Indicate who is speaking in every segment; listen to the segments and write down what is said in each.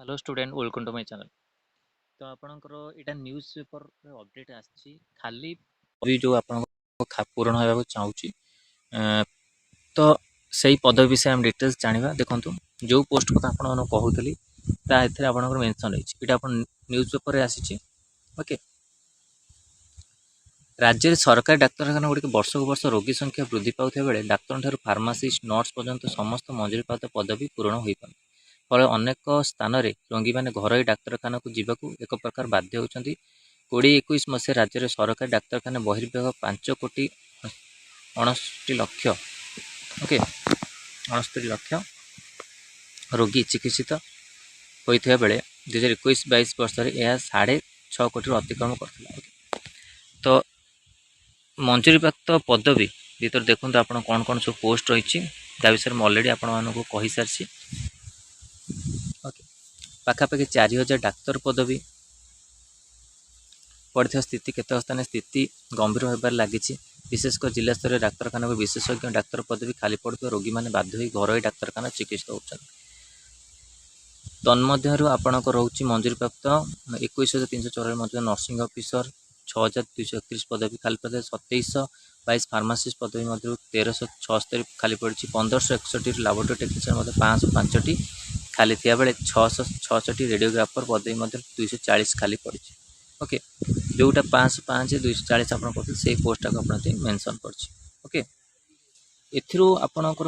Speaker 1: Hello student welcome to my channel. तो आपणकर एटा news paper update आछि खाली अभी जो आपन पूरण होगा चाहूँगी तो सही पदवी विषय हम डिटेल्स जानिबा। देखंतु जो पोस्ट को आपन कहूतली ता एथरे आपनकर मेंशन होइछि एटा आपन न्यूज़ पेपर रे आछि। ओके, राज्य में सरकारी डाक्तखाना गुड़िक वर्ष को वर्ष रोगी संख्या वृद्धि पाउथिबा बेले डाक्तर फार्मासिस्ट नर्स पर्यंत समस्त मंजूरी प्राप्त पदवी पूरण हो पारे फल अनेक स्थान रे रोगी मैंने घर डाक्तखाना को जीवाक एक प्रकार बाध्य होती। 2021 मसीह राज्य में सरकारी डाक्तखाना बहिर्विभाग 5,69,00,000 ओके 69,00,000 रोगी चिकित्सित होता बेले 2021-22 वर्ष में यह 6.5 कोटी अतिक्रम करता। तो मंजूरी प्राप्त पदवी भर देखो आप कौन कौन सब पोस्ट रही विषय में अलरेडी आपको कही सारी। ओके, पाखापाखि 4,000 डाक्तर पदवी पड़ता स्थिति केत स्थान स्थिति गंभीर होबार लगी। विशेषकर जिला स्तर डाक्तखाना को विशेषज्ञ डाक्तर पदवी खाली पड़ता रोगी मैंने बाध्य हो घर डाक्तखाना चिकित्सित होती। तन्मध्य आपणक रोचे मंजूरी प्राप्त 21,394 नर्सिंग ऑफिसर 6,231 पदवी खाली पड़ता। 2,722 फार्मासीस्ट पदवी मध्य 1,376 खाली पड़ी। 1,561 लाबोरेटरी टेक्नीशियन 505 खाली थिया बेले 666 रेडियोग्राफर पदवी मध्य 240 खाली पड़ी। ओके, जोटा 505 240 आप से पोस्ट को मेंशन कर। ओके, एथिरो आपणकर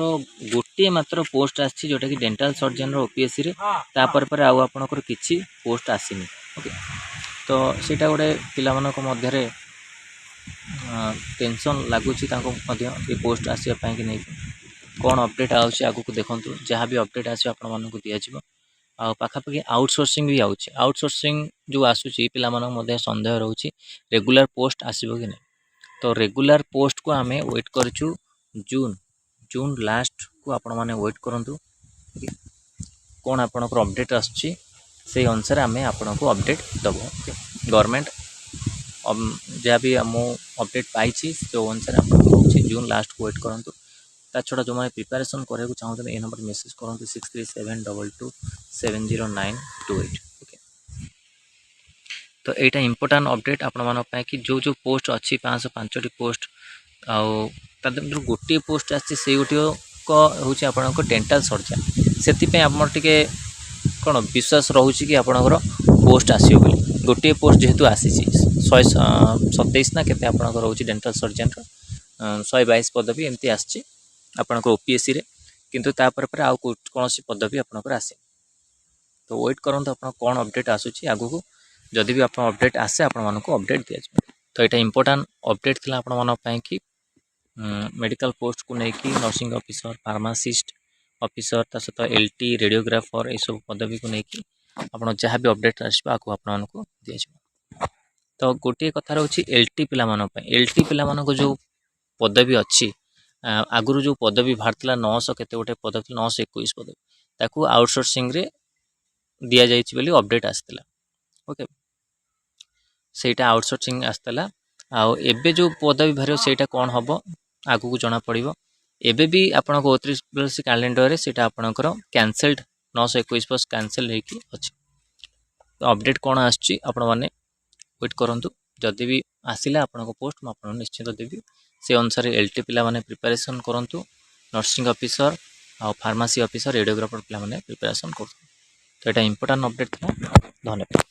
Speaker 1: गोटे मात्र पोस्ट आछि जोटा कि डेंटल सर्जन ओपीएससी रे तापर आउ आपणकर किछि पोस्ट आसीनी। ओके, तो सेटा गोटे पिला मानक मध्य रे टेंशन लगुच ये पोस्ट आसवा कि नहीं कौन अपडेट आउछ आगु देखूँ जहाँ भी अपडेट आस दिज्व। आ पाखापाखि आउटसोर्सिंग भी आउछ आउटसोर्सिंग जो आसूची पिला मानक सन्देह रोचे रेगुलर पोस्ट आसब कि नहीं। तो रेगुलर पोस्ट को आमे वेट करछु जून लास्ट को आपण मैंने वेट करूँ कौन आपणकर अपडेट आसुची से अनुसार आम आपण को अपडेट दब। गवर्नमेंट जहाँ भी आम अपडेट पाई जो अनुसार आप जून लास्ट को वेट करूँ। ता छड़ा जो मैंने प्रिपेरेसन करने चाहते हैं नंबर मेसेज करूँ 6372270928। ओके, तो यहाँ इंपोर्टां अपडेट आपण कि जो जो पोस्ट अच्छी 505 पोस्ट आउ गोटे पोस्ट आसे गोटे हूँ आप डेंटाल सर्जन से आम टे कौन विश्वास रोचे कि आपणकर पोस्ट आसो बोली गोटे पोस्ट जेहेतु आसी 127 ना केते आपणकर रोचे डेंटाल सर्जन 122 पदवी एमती आसी आपणकर ओपीएससी रे किंतु तापर आउ कौन पदवी आपणकर आसे। तो वेट करूँ आप कौन अपडेट आसूची आगु को जदि भी आप अपडेट आसे आपण अपडेट दि जाए। तो यहाँ इंपोर्टां अपडेट थी आपण कि मेडिकल पोस्ट को लेकिन नर्सिंग ऑफिसर फार्मासिस्ट ऑफिसर ता सहित एलटी रेडियोग्राफर ये सब पदवी को लेकिन आप जहाँ भी अपडेट आसको आपको दि जाए। तो गोटे कथा रोचे एलटी पिला एलटी पिला जो पदवी अच्छी आगुरी जो पदवी बाहर 900 केते गोटे पदवी 921 पदवी ताकू आउटसोर्सिंग रे दिया जाइछि बोली अपडेट आसला। ओके, सेटा आउटसोर्सिंग आसला आउ एबे जो पदवी बाहर सेटा कौन हम आगु को जना पड़ो। एबे भी आपण 32 कैलेंडर से आपणकर कैंसल्ड 921 पोस्ट कैंसल होगी अच्छी। तो अपडेट कौन आसची आपण माने वेट करूँ जदि भी आसिला आपण पोस्ट मुझे निश्चित देवी से अनुसार एलटी पिला माने प्रिपरेशन करूँ। नर्सिंग ऑफिसर आ फार्मासी ऑफिसर रेडियोग्राफर पिला माने प्रिपरेशन करूँ। तो यहाँ इंपोर्टां अपडेट था। धन्यवाद।